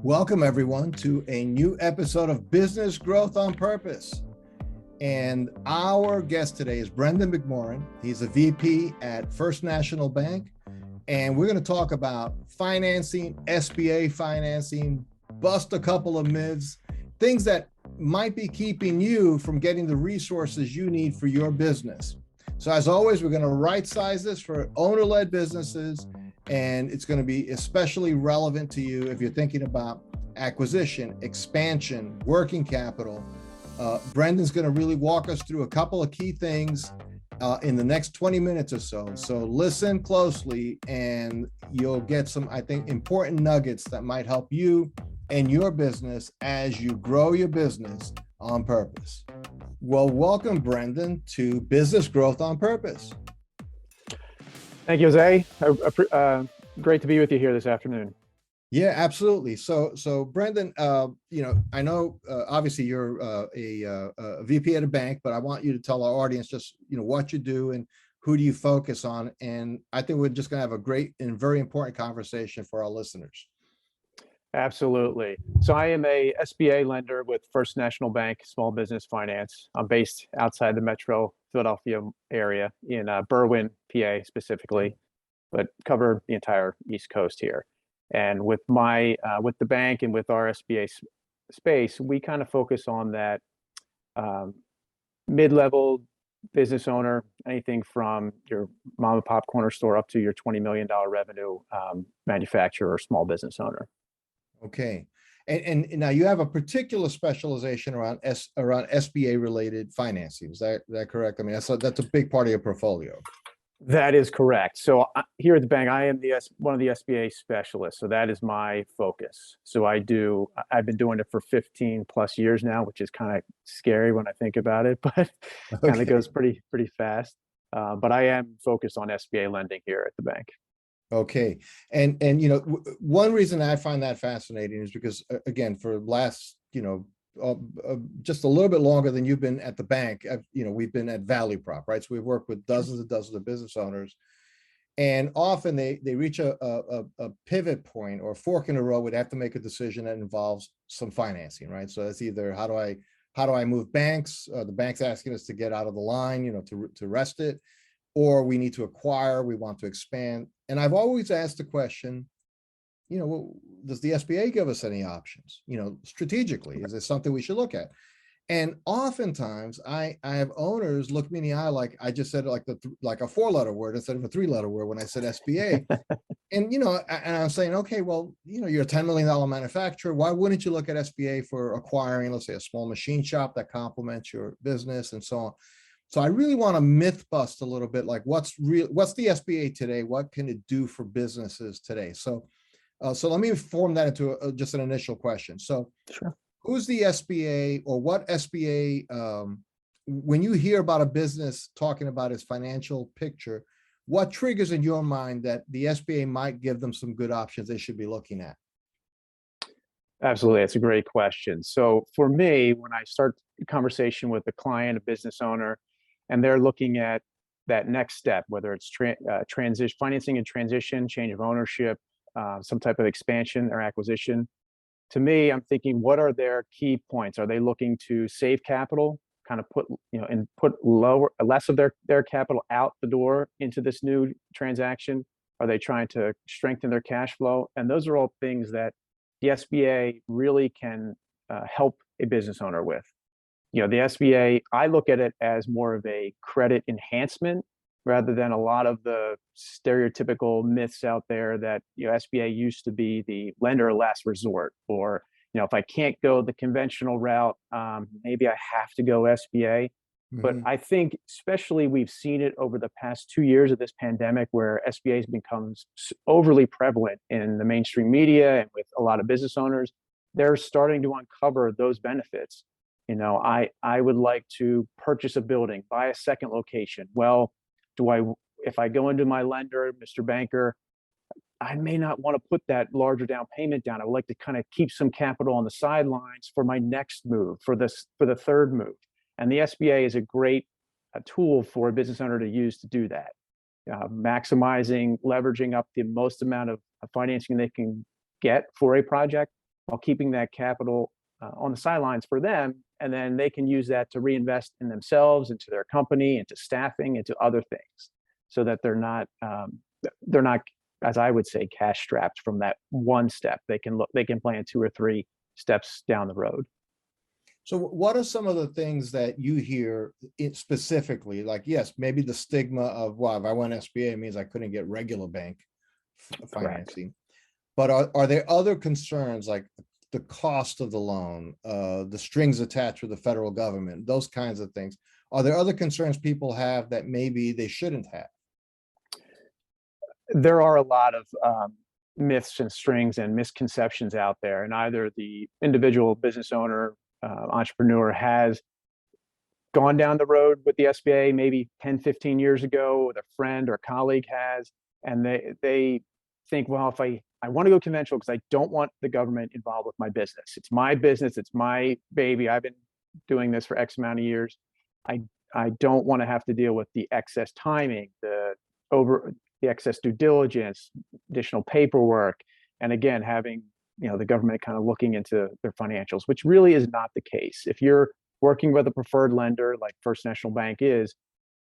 Welcome, everyone, to a new episode of Business Growth on Purpose. And our guest today is Brendan McMoran. He's a VP at First National Bank. And we're going to talk about financing, SBA financing, bust a couple of myths, things that might be keeping you from getting the resources you need for your business. So as always, we're going to right size this for owner-led businesses. And it's going to be especially relevant to you if you're thinking about acquisition, expansion, working capital. Brendan's going to really walk us through a couple of key things in the next 20 minutes or so. So listen closely and you'll get some, I think, important nuggets that might help you and your business as you grow your business on purpose. Well, welcome, Brendan, to Business Growth on Purpose. Thank you, Jose. Great to be with you here this afternoon. Yeah, absolutely. So Brendan, I know obviously you're a VP at a bank, but I want you to tell our audience just what you do and who do you focus on. And I think we're just going to have a great and very important conversation for our listeners. Absolutely. So I am a SBA lender with First National Bank Small Business Finance. I'm based outside the metro Philadelphia area in Berwyn, PA specifically, but cover the entire East Coast here. And with the bank and with our SBA space, we kind of focus on that mid-level business owner, anything from your mom and pop corner store up to your $20 million revenue manufacturer or small business owner. Okay. And now you have a particular specialization around SBA related financing. Is that correct? I mean, that's a big part of your portfolio. That is correct. So here at the bank, I am one of the SBA specialists. So that is my focus. So I've been doing it for 15 plus years now, which is kind of scary when I think about it, but kind of goes pretty fast. But I am focused on SBA lending here at the bank. Okay. And one reason I find that fascinating is because, again, for the last, just a little bit longer than you've been at the bank, we've been at Value Prop, right? So we've worked with dozens of business owners, and often they reach a pivot point or fork in the road where they have to make a decision that involves some financing, right? So it's either how do I move banks? The bank's asking us to get out of the line, to rest it, or we need to acquire, we want to expand. And I've always asked the question, does the SBA give us any options? Strategically, is this something we should look at? And oftentimes I have owners look me in the eye like I just said like a 4-letter word instead of a 3-letter word when I said SBA. And and I'm saying, okay, well, you're a $10 million manufacturer. Why wouldn't you look at SBA for acquiring, let's say, a small machine shop that complements your business and so on? So I really want to myth bust a little bit, like what's the SBA today? What can it do for businesses today? So let me form that into just an initial question. So sure. Who's the SBA, or what SBA, when you hear about a business talking about its financial picture, what triggers in your mind that the SBA might give them some good options they should be looking at? Absolutely. It's a great question. So for me, when I start a conversation with a client, a business owner, and they're looking at that next step, whether it's transition, financing and transition, change of ownership, some type of expansion or acquisition. To me, I'm thinking, what are their key points? Are they looking to save capital, kind of put less of their capital out the door into this new transaction? Are they trying to strengthen their cash flow? And those are all things that the SBA really can help a business owner with. The SBA, I look at it as more of a credit enhancement rather than a lot of the stereotypical myths out there that SBA used to be the lender of last resort, or if I can't go the conventional route, maybe I have to go SBA. Mm-hmm. But I think especially we've seen it over the past 2 years of this pandemic, where SBA has become overly prevalent in the mainstream media and with a lot of business owners. They're starting to uncover those benefits. I would like to purchase a building, buy a second location. Well, if I go into my lender, Mr. Banker, I may not want to put that larger down payment down. I would like to kind of keep some capital on the sidelines for my next move, for the third move. And the SBA is a great tool for a business owner to use to do that. Maximizing, leveraging up the most amount of financing they can get for a project, while keeping that capital on the sidelines for them. And then they can use that to reinvest in themselves, into their company, into staffing, into other things, so that they're not, as I would say, cash strapped from that one step. They can plan 2 or 3 steps down the road. So what are some of the things that you hear specifically? Like, yes, maybe the stigma of, well, if I went SBA, it means I couldn't get regular bank financing. But are there other concerns like the cost of the loan, the strings attached with the federal government, those kinds of things? Are there other concerns people have that maybe they shouldn't have? There are a lot of myths and strings and misconceptions out there, and either the individual business owner, entrepreneur has gone down the road with the SBA maybe 10, 15 years ago, with a friend or colleague has, and they think, well, if I want to go conventional because I don't want the government involved with my business. It's my business. It's my baby. I've been doing this for X amount of years. I don't want to have to deal with the excess timing, the excess due diligence, additional paperwork, and again, having the government kind of looking into their financials, which really is not the case. If you're working with a preferred lender like First National Bank is,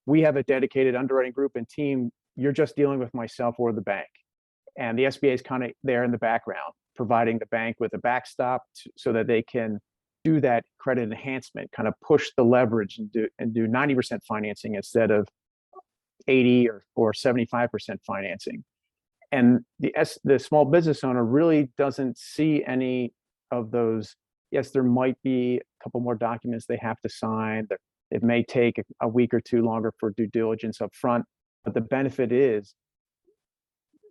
we have a dedicated underwriting group and team. You're just dealing with myself or the bank. And the SBA is kind of there in the background, providing the bank with a backstop so that they can do that credit enhancement, kind of push the leverage and do 90% financing instead of 80 or 75% financing. And the small business owner really doesn't see any of those. Yes, there might be a couple more documents they have to sign. It may take a week or 2 longer for due diligence up front, but the benefit is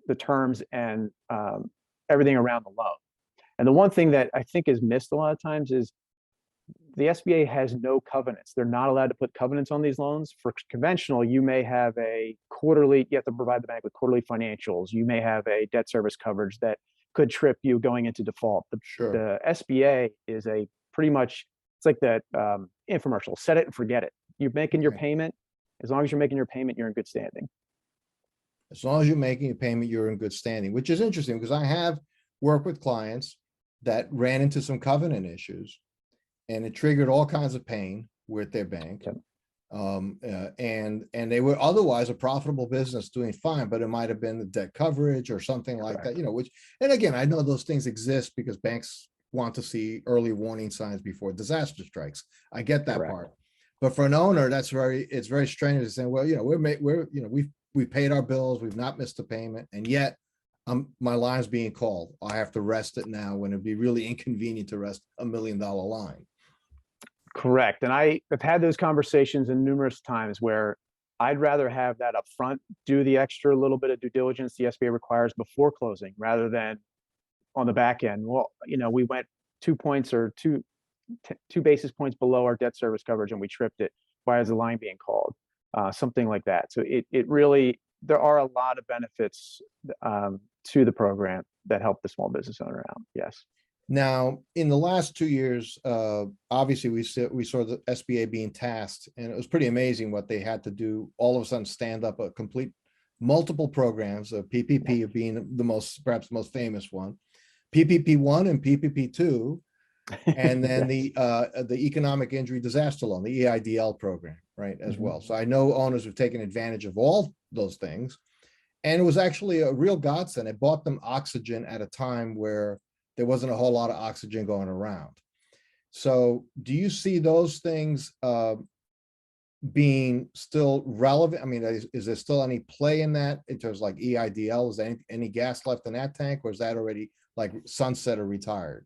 the terms and everything around the loan. And the one thing that I think is missed a lot of times is the SBA has no covenants. They're not allowed to put covenants on these loans. For conventional, you may have you have to provide the bank with quarterly financials. You may have a debt service coverage that could trip you going into default. The SBA is pretty much, it's like that infomercial, set it and forget it. You're making your payment. As long as you're making your payment, you're in good standing. As long as you're making a payment, you're in good standing, which is interesting because I have worked with clients that ran into some covenant issues, and it triggered all kinds of pain with their bank. And they were otherwise a profitable business doing fine, but it might have been the debt coverage or something like that, which, and again, I know those things exist because banks want to see early warning signs before disaster strikes. I get that part. But for an owner, it's very strange to say, well, we've paid our bills, we've not missed a payment, and yet my line's being called. I have to rest it now when it'd be really inconvenient to rest $1 million line. Correct. And I've had those conversations in numerous times where I'd rather have that up front, do the extra little bit of due diligence the SBA requires before closing, rather than on the back end. Well, we went 2 points or two basis points below our debt service coverage and we tripped it. Why is the line being called? Something like that. So it really, there are a lot of benefits to the program that help the small business owner out. Yes. Now, in the last 2 years, obviously we saw the SBA being tasked, and it was pretty amazing what they had to do. All of a sudden, stand up a complete multiple programs, PPP being perhaps the most famous one, PPP1 and PPP2, and then the economic injury disaster loan, the EIDL program, right, as well. So I know owners have taken advantage of all those things, and it was actually a real godsend. It bought them oxygen at a time where there wasn't a whole lot of oxygen going around. So do you see those things being still relevant? I mean, is there still any play in that in terms of like EIDL? Is there any gas left in that tank, or is that already like sunset or retired?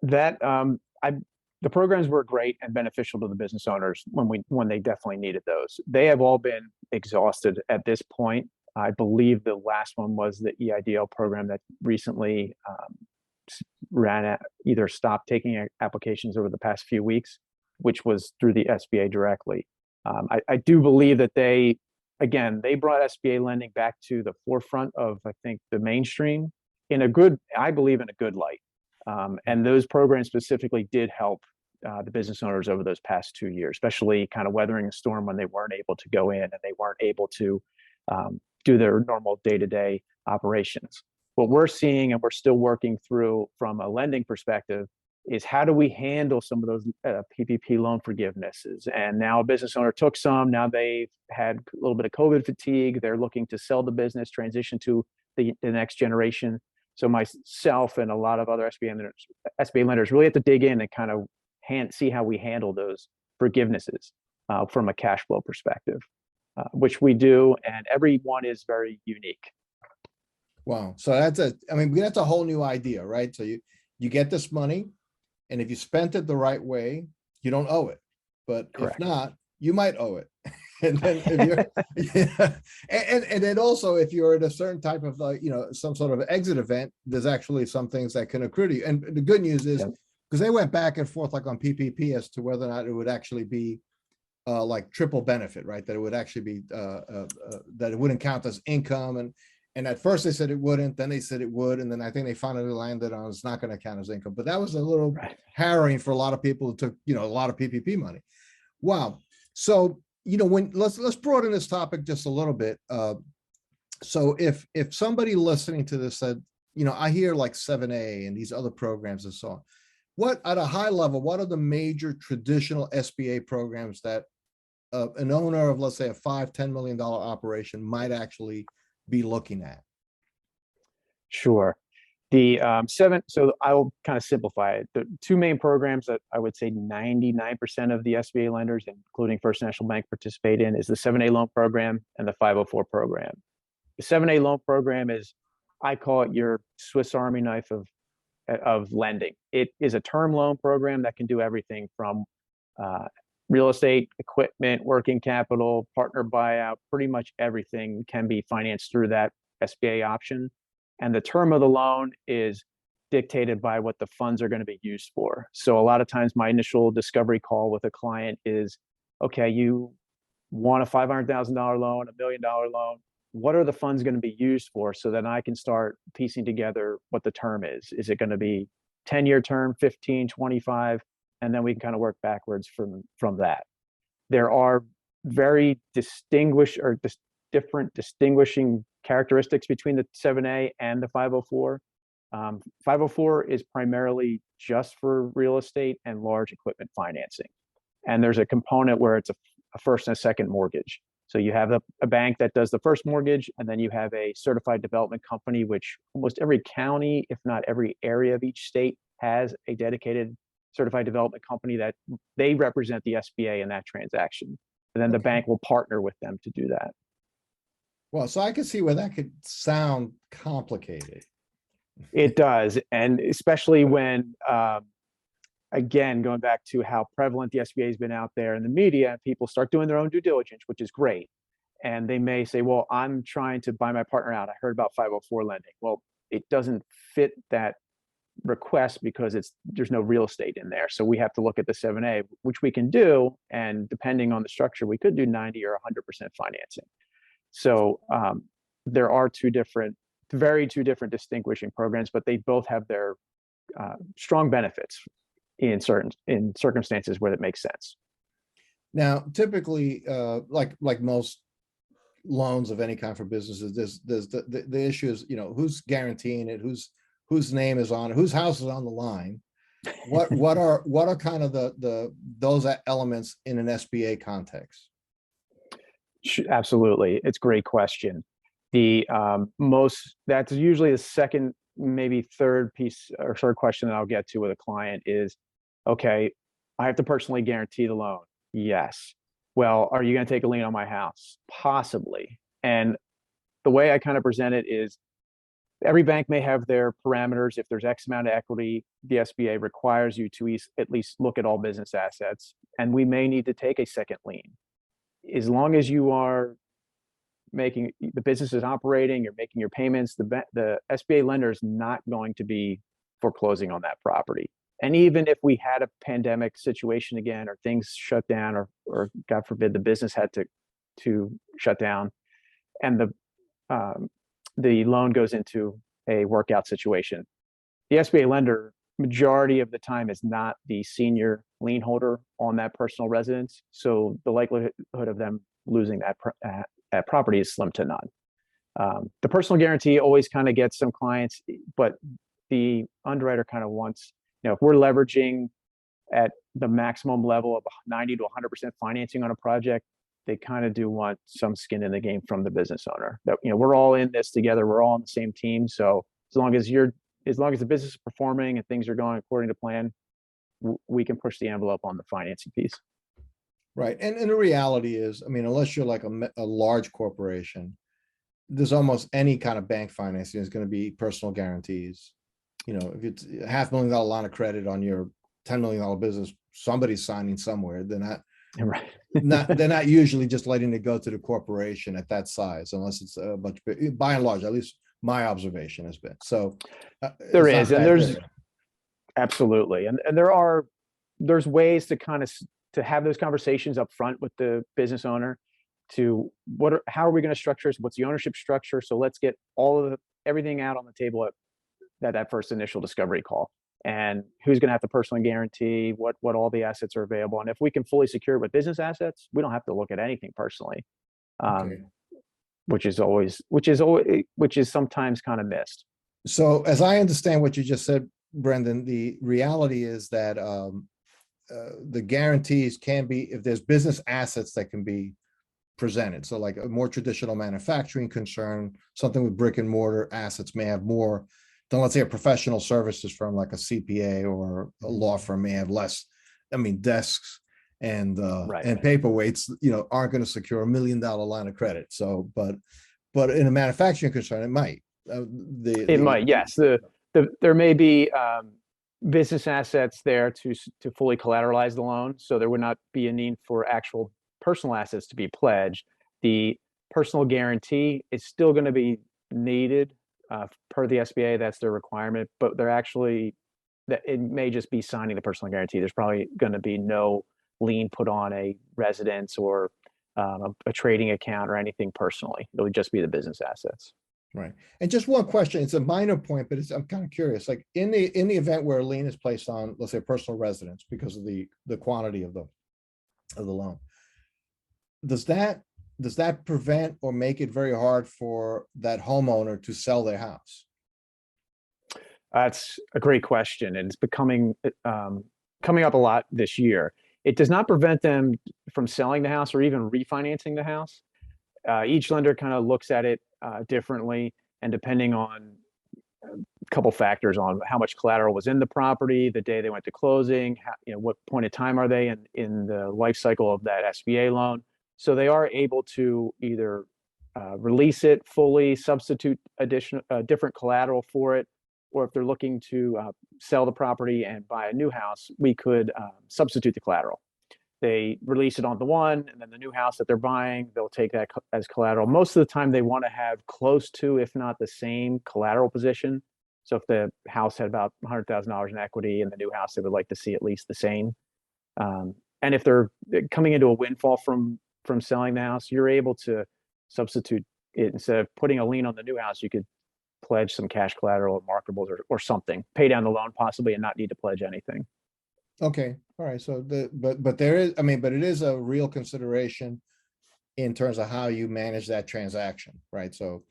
That the programs were great and beneficial to the business owners when they definitely needed those. They have all been exhausted at this point. I believe the last one was the EIDL program that recently either stopped taking applications over the past few weeks, which was through the SBA directly. I do believe that they brought SBA lending back to the forefront of, I think, the mainstream I believe in a good light. And those programs specifically did help the business owners over those past 2 years, especially kind of weathering a storm when they weren't able to go in and they weren't able to do their normal day-to-day operations. what we're seeing and we're still working through from a lending perspective is how do we handle some of those PPP loan forgivenesses? And now a business owner took some, now they've had a little bit of COVID fatigue. They're looking to sell the business, transition to the next generation. So myself and a lot of other SBA lenders really have to dig in and kind of see how we handle those forgivenesses from a cash flow perspective, which we do, and every one is very unique. Wow. So I mean, that's a whole new idea, right? So you get this money, and if you spent it the right way, you don't owe it. But Correct. if not, you might owe it. And then if you're, yeah. And then also if you're at a certain type of some sort of exit event, there's actually some things that can accrue to you. And the good news is, because they went back and forth like on PPP as to whether or not it would actually be like triple benefit, right? That it would actually be that it wouldn't count as income. And at first they said it wouldn't, then they said it would, and then I think they finally landed on it's not going to count as income. But that was a little harrowing for a lot of people who took a lot of PPP money. Wow. So let's broaden this topic just a little bit. So if somebody listening to this said, I hear like 7A and these other programs and so on, what at a high level, what are the major traditional SBA programs that an owner of, let's say, a $5-10 million operation might actually be looking at? Sure. The so I'll kind of simplify it. The two main programs that I would say 99% of the SBA lenders, including First National Bank, participate in is the 7A loan program and the 504 program. The 7A loan program is, I call it your Swiss Army knife of lending. It is a term loan program that can do everything from real estate, equipment, working capital, partner buyout, pretty much everything can be financed through that SBA option. And the term of the loan is dictated by what the funds are going to be used for. So a lot of times my initial discovery call with a client is, okay, you want a $500,000 loan, $1 million loan. What are the funds going to be used for? So then I can start piecing together what the term is. Is it going to be 10-year term, 15, 25? And then we can kind of work backwards from that. There are very different distinguishing characteristics between the 7A and the 504. 504 is primarily just for real estate and large equipment financing. And there's a component where it's a first and a second mortgage. So you have a bank that does the first mortgage, and then you have a certified development company, which almost every county, if not every area of each state, has a dedicated certified development company that they represent the SBA in that transaction. And then the bank will partner with them to do that. Well, so I can see where that could sound complicated. It does. And especially when, again, going back to how prevalent the SBA has been out there in the media, people start doing their own due diligence, which is great. And they may say, well, I'm trying to buy my partner out. I heard about 504 lending. Well, it doesn't fit that request because there's no real estate in there. So we have to look at the 7A, which we can do. And depending on the structure, we could do 90 or 100% financing. So there are two different distinguishing programs, but they both have their strong benefits in circumstances where it makes sense. Now, typically, like most loans of any kind for businesses, there's the issue is, who's guaranteeing it, whose name is on it, whose house is on the line. What are kind of those elements in an SBA context? Absolutely, it's a great question. That's usually the second, maybe third piece or third question that I'll get to with a client is, okay, I have to personally guarantee the loan. Yes. Well, are you going to take a lien on my house? Possibly. And the way I kind of present it is every bank may have their parameters. If there's X amount of equity, the SBA requires you to at least look at all business assets, and we may need to take a second lien. As long as you are making the business is operating, you're making your payments, the SBA lender is not going to be foreclosing on that property. And even if we had a pandemic situation again, or things shut down, or God forbid the business had to shut down, and the loan goes into a workout situation, the SBA lender majority of the time is not the senior lien holder on that personal residence. So the likelihood of them losing that property is slim to none. The personal guarantee always kind of gets some clients, but the underwriter kind of wants, if we're leveraging at the maximum level of 90 to 100% financing on a project, they kind of do want some skin in the game from the business owner. That, we're all in this together. We're all on the same team. So as long as the business is performing and things are going according to plan, we can push the envelope on the financing piece. Right. And the reality is, unless you're like a large corporation, there's almost any kind of bank financing is going to be personal guarantees. If it's $500,000 line of credit on your $10 million business, somebody's signing somewhere. They're not, right. they're not usually just letting it go to the corporation at that size, unless it's a bunch, by and large, at least my observation has been. So there is, and there's absolutely. And there's ways to to have those conversations up front with the business owner to how are we going to structure this? What's the ownership structure? So let's get everything out on the table at that first initial discovery call, and who's going to have the personal guarantee, what all the assets are available. And if we can fully secure it with business assets, we don't have to look at anything personally. Okay. Which is sometimes kind of missed. So as I understand what you just said, Brendan, the reality is that the guarantees can be, if there's business assets that can be presented. So like a more traditional manufacturing concern, something with brick and mortar assets may have more than, let's say, a professional services firm like a CPA or a law firm may have less. Desks and paperweights, aren't going to secure $1 million line of credit. So, but in a manufacturing concern, it might. It might, yes. There may be business assets there to fully collateralize the loan, so there would not be a need for actual personal assets to be pledged. The personal guarantee is still going to be needed per the SBA. That's their requirement, but it may just be signing the personal guarantee. There's probably going to be no lien put on a residence or a trading account or anything personally. It would just be the business assets. Right. And just one question, it's a minor point, but I'm kind of curious, like in the event where a lien is placed on, let's say, personal residence because of the quantity of the loan, does that prevent or make it very hard for that homeowner to sell their house? That's a great question, and it's becoming coming up a lot this year. It does not prevent them from selling the house or even refinancing the house. Each lender kind of looks at it differently, and depending on a couple factors on how much collateral was in the property, the day they went to closing, what point of time are they in the life cycle of that SBA loan. So they are able to either release it fully, substitute different collateral for it, or if they're looking to sell the property and buy a new house, we could substitute the collateral. They release it on the one, and then the new house that they're buying, they'll take that as collateral. Most of the time, they want to have close to, if not the same, collateral position. So if the house had about $100,000 in equity in the new house, they would like to see at least the same. And if they're coming into a windfall from selling the house, you're able to substitute it. Instead of putting a lien on the new house, you could pledge some cash collateral or markables or something, pay down the loan possibly, and not need to pledge anything. Okay. All right. So but there is, but it is a real consideration in terms of how you manage that transaction, right? So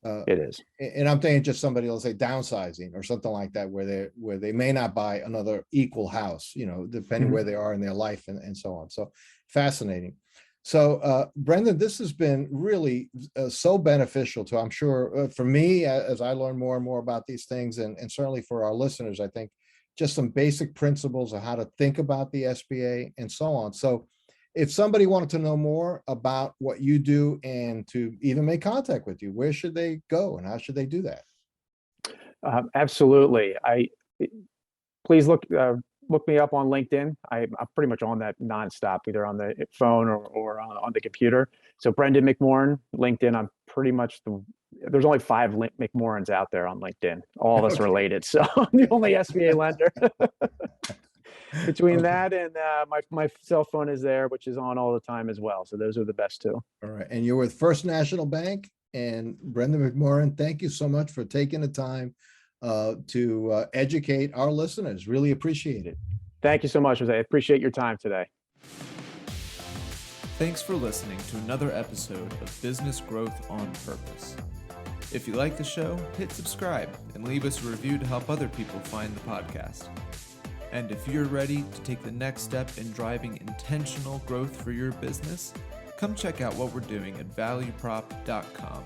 it is. And I'm thinking just somebody, let's say, downsizing or something like that, where they may not buy another equal house, depending where they are in their life and so on. So fascinating. So Brendan, this has been really so beneficial to, I'm sure, for me, as I learn more and more about these things, and certainly for our listeners, I think just some basic principles of how to think about the SBA and so on. So if somebody wanted to know more about what you do and to even make contact with you, where should they go and how should they do that? Absolutely. Please look me up on LinkedIn. I'm pretty much on that nonstop, either on the phone or on the computer. So Brendan McMoran, LinkedIn. I'm pretty much there's only 5 McMorans out there on LinkedIn. All of us related. So I'm the only SBA lender. Between that and my cell phone is there, which is on all the time as well. So those are the best two. All right. And you're with First National Bank. And Brendan McMoran, thank you so much for taking the time to educate our listeners. Really appreciate it. Thank you so much, Jose. I appreciate your time today. Thanks for listening to another episode of Business Growth on Purpose. If you like the show, hit subscribe and leave us a review to help other people find the podcast. And if you're ready to take the next step in driving intentional growth for your business, come check out what we're doing at valueprop.com.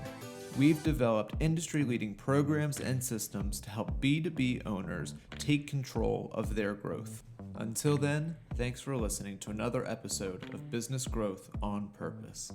We've developed industry-leading programs and systems to help B2B owners take control of their growth. Until then, thanks for listening to another episode of Business Growth on Purpose.